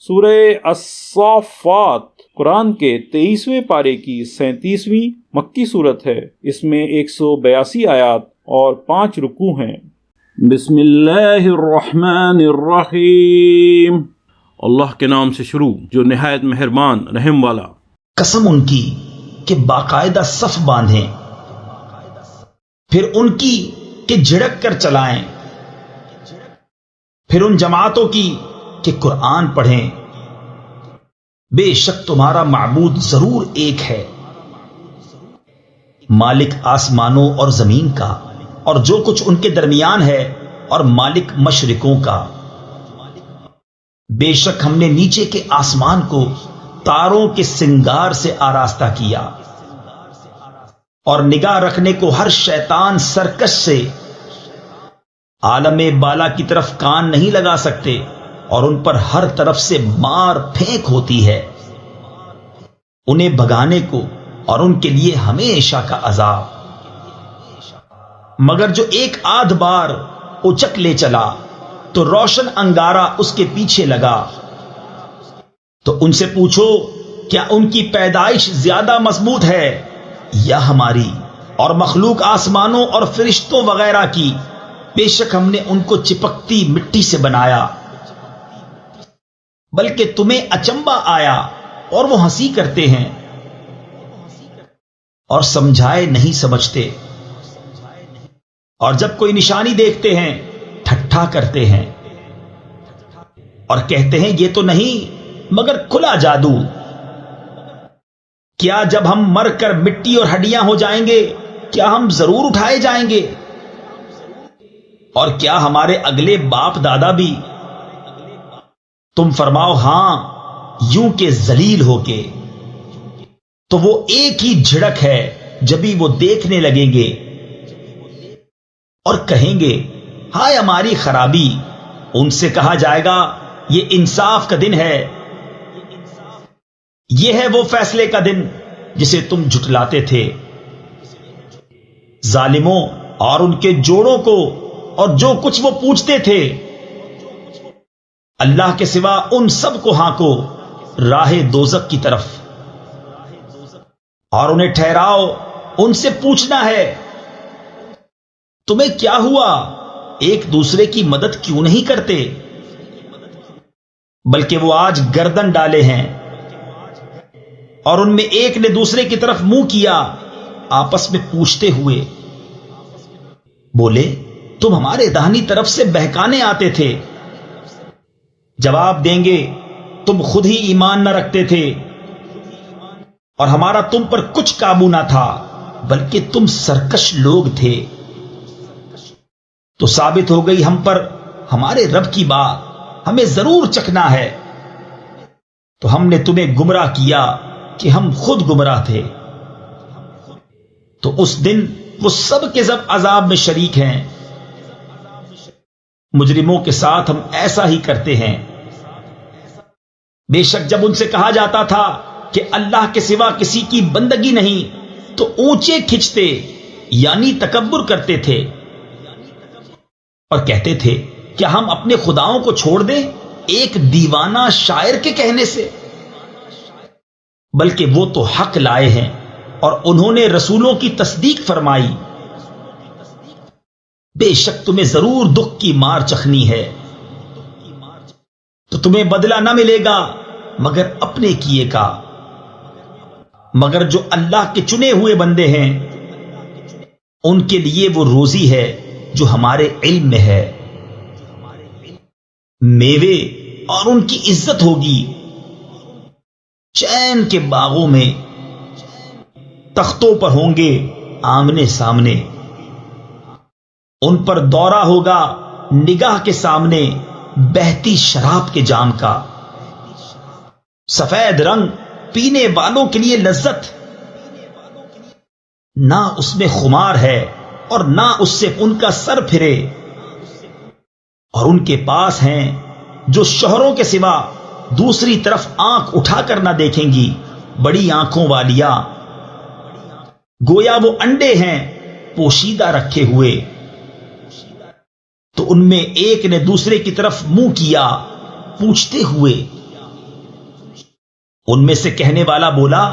سورہ الصافات قرآن کے 23ویں پارے کی 37ویں مکی صورت ہے۔ اس میں 182 آیات اور 5 رکوع ہیں۔ بسم اللہ الرحمن الرحیم، اللہ کے نام سے شروع جو نہایت مہربان رحم والا۔ قسم ان کی کہ باقاعدہ صف باندھیں، پھر ان کی کہ جھڑک کر چلائیں، پھر ان جماعتوں کی کہ قرآن پڑھیں۔ بے شک تمہارا معبود ضرور ایک ہے، مالک آسمانوں اور زمین کا اور جو کچھ ان کے درمیان ہے، اور مالک مشرقوں کا۔ بے شک ہم نے نیچے کے آسمان کو تاروں کے سنگار سے آراستہ کیا، اور نگاہ رکھنے کو ہر شیطان سرکش سے عالم بالا کی طرف کان نہیں لگا سکتے، اور ان پر ہر طرف سے مار پھینک ہوتی ہے، انہیں بھگانے کو اور ان کے لیے ہمیشہ کا عذاب۔ مگر جو ایک آدھ بار اچک لے چلا تو روشن انگارہ اس کے پیچھے لگا۔ تو ان سے پوچھو کیا ان کی پیدائش زیادہ مضبوط ہے یا ہماری؟ اور مخلوق آسمانوں اور فرشتوں وغیرہ کی، بے شک ہم نے ان کو چپکتی مٹی سے بنایا، بلکہ تمہیں اچنبھا آیا اور وہ ہنسی کرتے ہیں اور سمجھائے نہیں سمجھتے، اور جب کوئی نشانی دیکھتے ہیں ٹھٹھا کرتے ہیں اور کہتے ہیں یہ تو نہیں مگر کھلا جادو۔ کیا جب ہم مر کر مٹی اور ہڈیاں ہو جائیں گے کیا ہم ضرور اٹھائے جائیں گے؟ اور کیا ہمارے اگلے باپ دادا بھی؟ تم فرماؤ ہاں، یوں کہ ذلیل ہو کے۔ تو وہ ایک ہی جھڑک ہے جبھی وہ دیکھنے لگیں گے اور کہیں گے ہائے ہماری خرابی۔ ان سے کہا جائے گا یہ انصاف کا دن ہے، یہ ہے وہ فیصلے کا دن جسے تم جھٹلاتے تھے۔ ظالموں اور ان کے جوڑوں کو اور جو کچھ وہ پوچھتے تھے، اللہ کے سوا ان سب کو ہانکو راہ دوزخ کی طرف، اور انہیں ٹھہراؤ، ان سے پوچھنا ہے تمہیں کیا ہوا، ایک دوسرے کی مدد کیوں نہیں کرتے؟ بلکہ وہ آج گردن ڈالے ہیں، اور ان میں ایک نے دوسرے کی طرف منہ کیا، آپس میں پوچھتے ہوئے بولے تم ہمارے داہنی طرف سے بہکانے آتے تھے۔ جواب دیں گے تم خود ہی ایمان نہ رکھتے تھے، اور ہمارا تم پر کچھ قابو نہ تھا، بلکہ تم سرکش لوگ تھے۔ تو ثابت ہو گئی ہم پر ہمارے رب کی بات، ہمیں ضرور چکھنا ہے۔ تو ہم نے تمہیں گمراہ کیا کہ ہم خود گمراہ تھے۔ تو اس دن وہ سب کے سب عذاب میں شریک ہیں۔ مجرموں کے ساتھ ہم ایسا ہی کرتے ہیں۔ بے شک جب ان سے کہا جاتا تھا کہ اللہ کے سوا کسی کی بندگی نہیں، تو اونچے کھچتے یعنی تکبر کرتے تھے، اور کہتے تھے کیا ہم اپنے خداؤں کو چھوڑ دیں ایک دیوانہ شاعر کے کہنے سے؟ بلکہ وہ تو حق لائے ہیں اور انہوں نے رسولوں کی تصدیق فرمائی۔ بے شک تمہیں ضرور دکھ کی مار چکھنی ہے، تو تمہیں بدلہ نہ ملے گا مگر اپنے کیے کا۔ مگر جو اللہ کے چنے ہوئے بندے ہیں ان کے لیے وہ روزی ہے جو ہمارے علم میں ہے، میوے اور ان کی عزت ہوگی، چین کے باغوں میں تختوں پر ہوں گے آمنے سامنے، ان پر دورہ ہوگا نگاہ کے سامنے بہتی شراب کے جام کا، سفید رنگ پینے والوں کے لیے لذت، نہ اس میں خمار ہے اور نہ اس سے ان کا سر پھرے، اور ان کے پاس ہیں جو شوہروں کے سوا دوسری طرف آنکھ اٹھا کر نہ دیکھیں گی، بڑی آنکھوں والیاں، گویا وہ انڈے ہیں پوشیدہ رکھے ہوئے۔ تو ان میں ایک نے دوسرے کی طرف منہ کیا پوچھتے ہوئے ان میں سے کہنے والا بولا،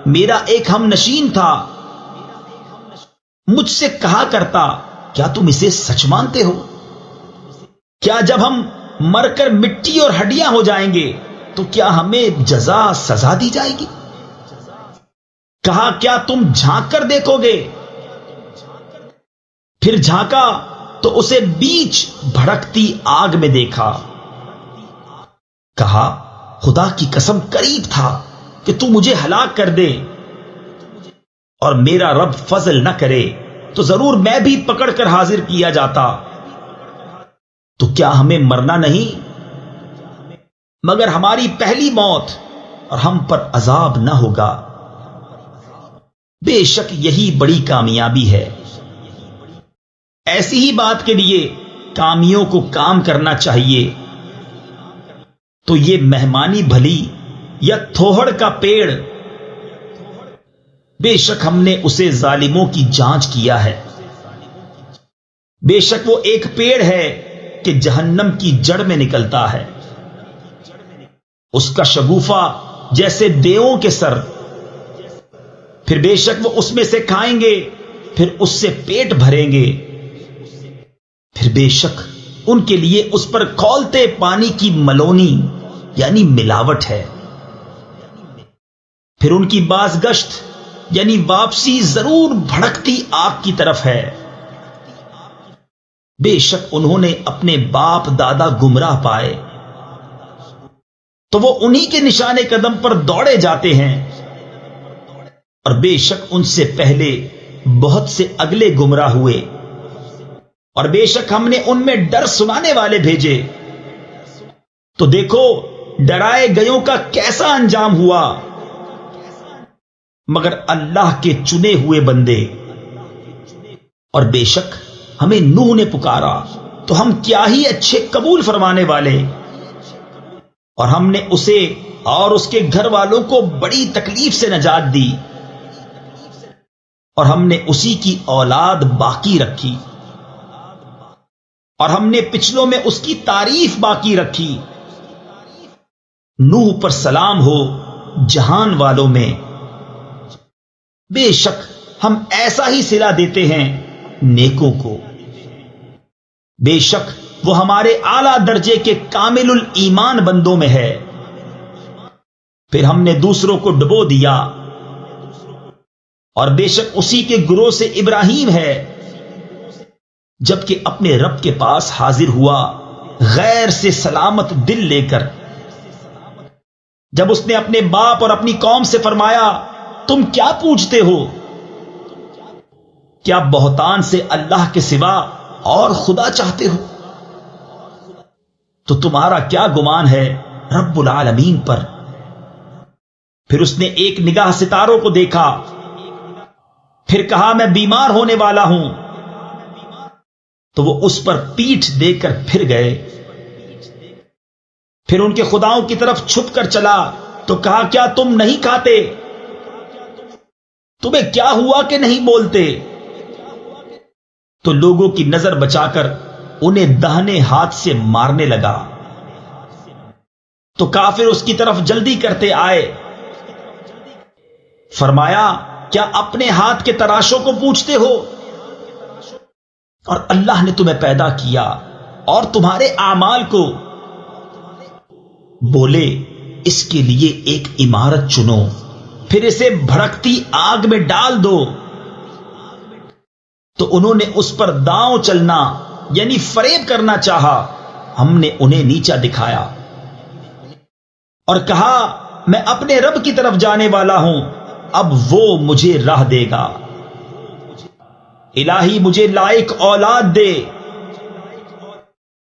میرا ایک ہم نشین تھا، مجھ سے کہا کرتا، کیا تم اسے سچ مانتے ہو؟ کیا جب ہم مر کر مٹی اور ہڈیاں ہو جائیں گے تو کیا ہمیں جزا سزا دی جائے گی؟ کہا، کیا تم جھانک کر دیکھو گے؟ پھر جھانکا تو اسے بیچ بھڑکتی آگ میں دیکھا۔ کہا، خدا کی قسم قریب تھا کہ تو مجھے ہلاک کر دے، اور میرا رب فضل نہ کرے تو ضرور میں بھی پکڑ کر حاضر کیا جاتا۔ تو کیا ہمیں مرنا نہیں مگر ہماری پہلی موت، اور ہم پر عذاب نہ ہوگا؟ بے شک یہی بڑی کامیابی ہے۔ ایسی ہی بات کے لیے کامیوں کو کام کرنا چاہیے۔ تو یہ مہمانی بھلی یا تھوہڑ کا پیڑ، بے شک ہم نے اسے ظالموں کی جانچ کیا ہے۔ بے شک وہ ایک پیڑ ہے کہ جہنم کی جڑ میں نکلتا ہے، اس کا شگوفہ جیسے دیووں کے سر، پھر بے شک وہ اس میں سے کھائیں گے، پھر اس سے پیٹ بھریں گے، پھر بے شک ان کے لیے اس پر کھولتے پانی کی ملونی یعنی ملاوٹ ہے، پھر ان کی بازگشت یعنی واپسی ضرور بھڑکتی آگ کی طرف ہے۔ بے شک انہوں نے اپنے باپ دادا گمراہ پائے تو وہ انہی کے نشان قدم پر دوڑے جاتے ہیں، اور بے شک ان سے پہلے بہت سے اگلے گمراہ ہوئے، اور بے شک ہم نے ان میں ڈر سنانے والے بھیجے، تو دیکھو ڈرائے گئیوں کا کیسا انجام ہوا۔ مگر اللہ کے چنے ہوئے بندے، اور بے شک ہمیں نوح نے پکارا تو ہم کیا ہی اچھے قبول فرمانے والے، اور ہم نے اسے اور اس کے گھر والوں کو بڑی تکلیف سے نجات دی، اور ہم نے اسی کی اولاد باقی رکھی، اور ہم نے پچھلوں میں اس کی تعریف باقی رکھی۔ نوح پر سلام ہو جہان والوں میں، بے شک ہم ایسا ہی صلہ دیتے ہیں نیکوں کو، بے شک وہ ہمارے اعلیٰ درجے کے کامل الایمان بندوں میں ہے۔ پھر ہم نے دوسروں کو ڈبو دیا، اور بے شک اسی کے گروہ سے ابراہیم ہے، جبکہ اپنے رب کے پاس حاضر ہوا غیر سے سلامت دل لے کر، جب اس نے اپنے باپ اور اپنی قوم سے فرمایا، تم کیا پوچھتے ہو؟ کیا بہتان سے اللہ کے سوا اور خدا چاہتے ہو؟ تو تمہارا کیا گمان ہے رب العالمین پر؟ پھر اس نے ایک نگاہ ستاروں کو دیکھا، پھر کہا، میں بیمار ہونے والا ہوں، تو وہ اس پر پیٹھ دے کر پھر گئے، پھر ان کے خداؤں کی طرف چھپ کر چلا تو کہا، کیا تم نہیں کھاتے؟ تمہیں کیا ہوا کہ نہیں بولتے؟ تو لوگوں کی نظر بچا کر انہیں دہنے ہاتھ سے مارنے لگا، تو کافر اس کی طرف جلدی کرتے آئے، فرمایا، کیا اپنے ہاتھ کے تراشوں کو پوچھتے ہو؟ اور اللہ نے تمہیں پیدا کیا اور تمہارے اعمال کو، بولے اس کے لیے ایک عمارت چنو، پھر اسے بھڑکتی آگ میں ڈال دو۔ تو انہوں نے اس پر داؤں چلنا یعنی فریب کرنا چاہا، ہم نے انہیں نیچا دکھایا اور کہا، میں اپنے رب کی طرف جانے والا ہوں، اب وہ مجھے راہ دے گا۔ الہی مجھے لائق اولاد دے۔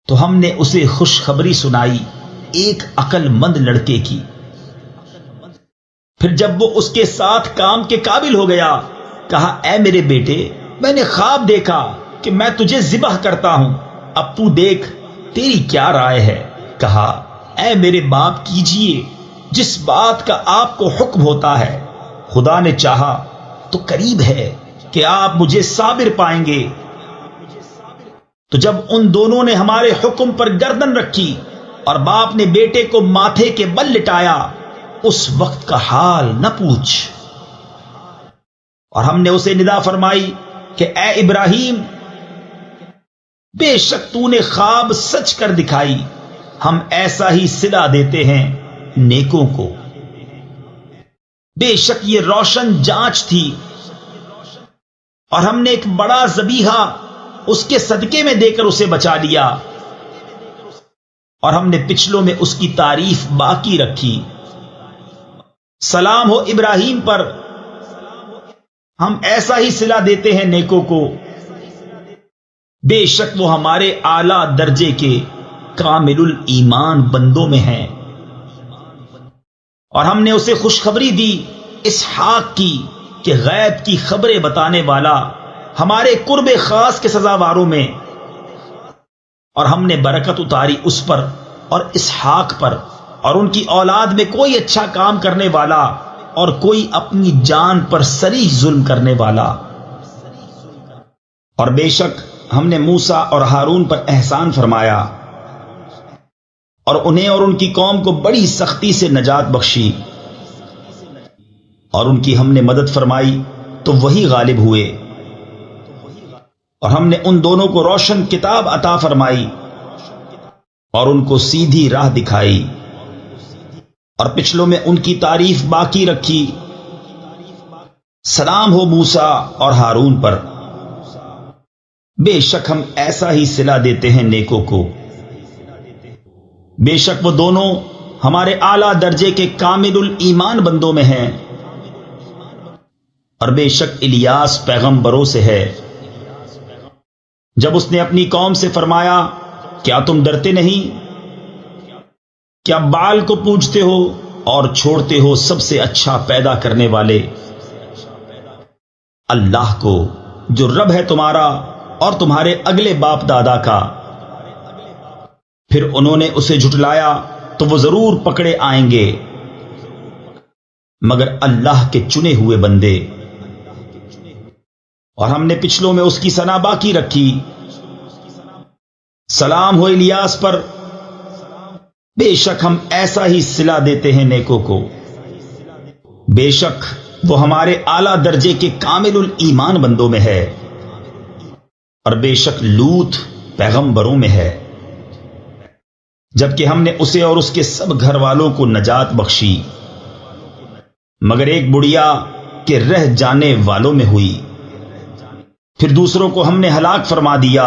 تو ہم نے اسے خوشخبری سنائی ایک عقل مند لڑکے کی۔ پھر جب وہ اس کے ساتھ کام کے قابل ہو گیا، کہا، اے میرے بیٹے، میں نے خواب دیکھا کہ میں تجھے ذبح کرتا ہوں، اب تو دیکھ تیری کیا رائے ہے؟ کہا، اے میرے باپ، کیجئے جس بات کا آپ کو حکم ہوتا ہے، خدا نے چاہا تو قریب ہے کہ آپ مجھے صابر پائیں گے۔ تو جب ان دونوں نے ہمارے حکم پر گردن رکھی اور باپ نے بیٹے کو ماتھے کے بل لٹایا اس وقت کا حال نہ پوچھ۔ اور ہم نے اسے ندا فرمائی کہ اے ابراہیم، بے شک تو نے خواب سچ کر دکھائی، ہم ایسا ہی صلہ دیتے ہیں نیکوں کو۔ بے شک یہ روشن جانچ تھی، اور ہم نے ایک بڑا ذبیحہ اس کے صدقے میں دے کر اسے بچا لیا، اور ہم نے پچھلوں میں اس کی تعریف باقی رکھی۔ سلام ہو ابراہیم پر، ہم ایسا ہی صلہ دیتے ہیں نیکوں کو، بے شک وہ ہمارے اعلی درجے کے کامل الایمان بندوں میں ہیں۔ اور ہم نے اسے خوشخبری دی اسحاق کی کہ غیب کی خبریں بتانے والا ہمارے قرب خاص کے سزاواروں میں، اور ہم نے برکت اتاری اس پر اور اسحاق پر، اور ان کی اولاد میں کوئی اچھا کام کرنے والا اور کوئی اپنی جان پر صریح ظلم کرنے والا۔ اور بے شک ہم نے موسیٰ اور ہارون پر احسان فرمایا، اور انہیں اور ان کی قوم کو بڑی سختی سے نجات بخشی، اور ان کی ہم نے مدد فرمائی تو وہی غالب ہوئے۔ اور ہم نے ان دونوں کو روشن کتاب عطا فرمائی اور ان کو سیدھی راہ دکھائی، اور پچھلوں میں ان کی تعریف باقی رکھی۔ سلام ہو موسیٰ اور ہارون پر، بے شک ہم ایسا ہی صلہ دیتے ہیں نیکوں کو، بے شک وہ دونوں ہمارے اعلیٰ درجے کے کامل الایمان بندوں میں ہیں۔ اور بے شک الیاس پیغمبروں سے ہے، جب اس نے اپنی قوم سے فرمایا کیا تم ڈرتے نہیں؟ کیا بال کو پوجتے ہو اور چھوڑتے ہو سب سے اچھا پیدا کرنے والے اللہ کو، جو رب ہے تمہارا اور تمہارے اگلے باپ دادا کا؟ پھر انہوں نے اسے جھٹلایا تو وہ ضرور پکڑے آئیں گے، مگر اللہ کے چنے ہوئے بندے۔ اور ہم نے پچھلوں میں اس کی ثنا باقی رکھی۔ سلام ہو الیاس پر، بے شک ہم ایسا ہی صلہ دیتے ہیں نیکوں کو، بے شک وہ ہمارے اعلیٰ درجے کے کامل الایمان بندوں میں ہے۔ اور بے شک لوط پیغمبروں میں ہے، جبکہ ہم نے اسے اور اس کے سب گھر والوں کو نجات بخشی، مگر ایک بڑھیا کے رہ جانے والوں میں ہوئی۔ پھر دوسروں کو ہم نے ہلاک فرما دیا،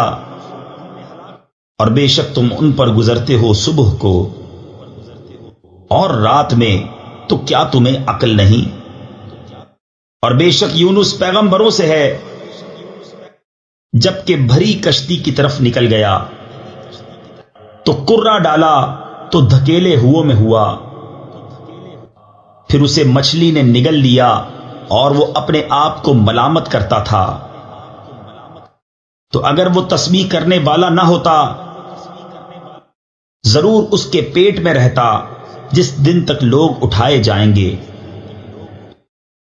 اور بے شک تم ان پر گزرتے ہو صبح کو اور رات میں، تو کیا تمہیں عقل نہیں؟ اور بے شک یونس پیغمبروں سے ہے، جبکہ بھری کشتی کی طرف نکل گیا تو کرہ ڈالا تو دھکیلے میں ہوا، پھر اسے مچھلی نے نگل لیا اور وہ اپنے آپ کو ملامت کرتا تھا۔ تو اگر وہ تسبیح کرنے والا نہ ہوتا، ضرور اس کے پیٹ میں رہتا جس دن تک لوگ اٹھائے جائیں گے۔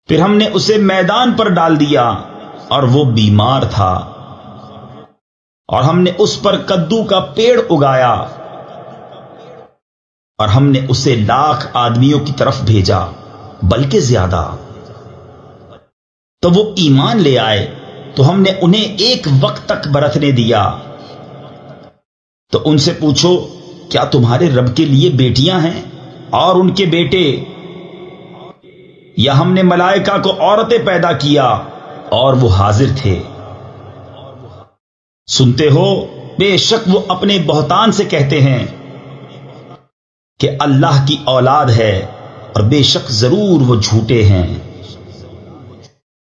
پھر ہم نے اسے میدان پر ڈال دیا اور وہ بیمار تھا، اور ہم نے اس پر کدو کا پیڑ اگایا، اور ہم نے اسے 1,00,000 آدمیوں کی طرف بھیجا، بلکہ زیادہ۔ تو وہ ایمان لے آئے تو ہم نے انہیں ایک وقت تک برتنے دیا۔ تو ان سے پوچھو کیا تمہارے رب کے لیے بیٹیاں ہیں اور ان کے بیٹے، یا ہم نے ملائکہ کو عورتیں پیدا کیا اور وہ حاضر تھے؟ سنتے ہو بے شک وہ اپنے بہتان سے کہتے ہیں کہ اللہ کی اولاد ہے، اور بے شک ضرور وہ جھوٹے ہیں۔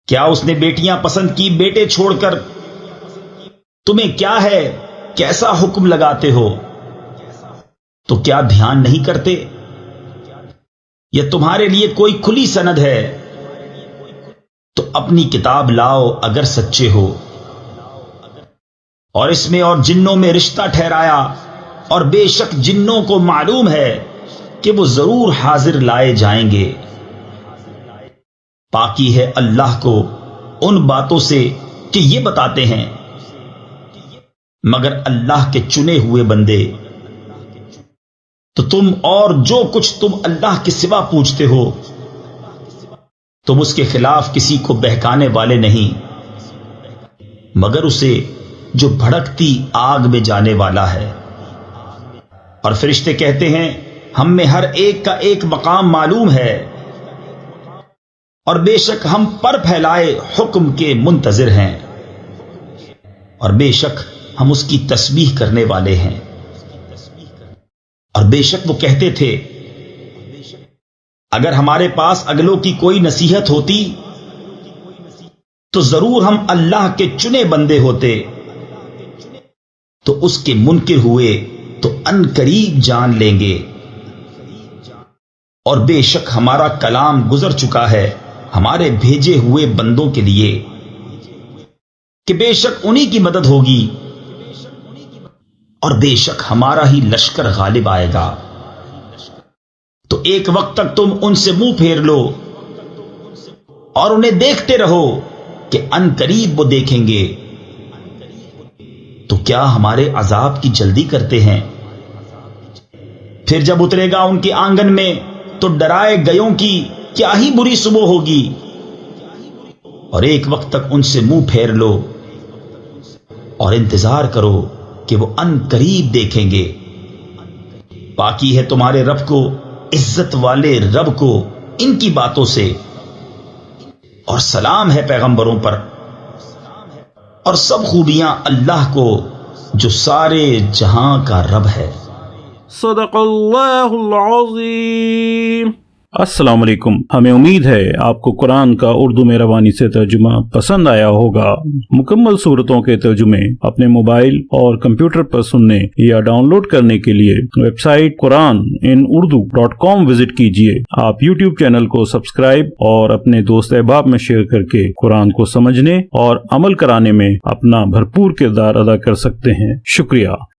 کیا اس نے بیٹیاں پسند کی بیٹے چھوڑ کر؟ تمہیں کیا ہے، کیسا حکم لگاتے ہو؟ تو کیا دھیان نہیں کرتے؟ یہ تمہارے لیے کوئی کھلی سند ہے تو اپنی کتاب لاؤ اگر سچے ہو۔ اور اس میں اور جنوں میں رشتہ ٹھہرایا، اور بے شک جنوں کو معلوم ہے کہ وہ ضرور حاضر لائے جائیں گے۔ پاکی ہے اللہ کو ان باتوں سے کہ یہ بتاتے ہیں، مگر اللہ کے چنے ہوئے بندے تو تم اور جو کچھ تم اللہ کے سوا پوجتے ہو تم اس کے خلاف کسی کو بہکانے والے نہیں مگر اسے جو بھڑکتی آگ میں جانے والا ہے۔ اور فرشتے کہتے ہیں ہم میں ہر ایک کا ایک مقام معلوم ہے اور بے شک ہم پر پھیلائے حکم کے منتظر ہیں اور بے شک ہم اس کی تسبیح کرنے والے ہیں۔ اور بے شک وہ کہتے تھے اگر ہمارے پاس اگلوں کی کوئی نصیحت ہوتی تو ضرور ہم اللہ کے چنے بندے ہوتے، تو اس کے منکر ہوئے تو ان قریب جان لیں گے۔ اور بے شک ہمارا کلام گزر چکا ہے ہمارے بھیجے ہوئے بندوں کے لیے کہ بے شک انہی کی مدد ہوگی اور بے شک ہمارا ہی لشکر غالب آئے گا۔ تو ایک وقت تک تم ان سے منہ پھیر لو اور انہیں دیکھتے رہو کہ ان قریب وہ دیکھیں گے۔ تو کیا ہمارے عذاب کی جلدی کرتے ہیں؟ پھر جب اترے گا ان کے آنگن میں تو ڈرائے گیوں کی کیا ہی بری صبح ہوگی۔ اور ایک وقت تک ان سے منہ پھیر لو اور انتظار کرو کہ وہ ان قریب دیکھیں گے۔ باقی ہے تمہارے رب کو، عزت والے رب کو ان کی باتوں سے، اور سلام ہے پیغمبروں پر، اور سب خوبیاں اللہ کو جو سارے جہاں کا رب ہے۔ صدق اللہ العظیم۔ السلام علیکم، ہمیں امید ہے آپ کو قرآن کا اردو میں روانی سے ترجمہ پسند آیا ہوگا۔ مکمل صورتوں کے ترجمے اپنے موبائل اور کمپیوٹر پر سننے یا ڈاؤن لوڈ کرنے کے لیے ویب سائٹ QuranInUrdu.com وزٹ کیجیے۔ آپ یوٹیوب چینل کو سبسکرائب اور اپنے دوست احباب میں شیئر کر کے قرآن کو سمجھنے اور عمل کرانے میں اپنا بھرپور کردار ادا کر سکتے ہیں۔ شکریہ۔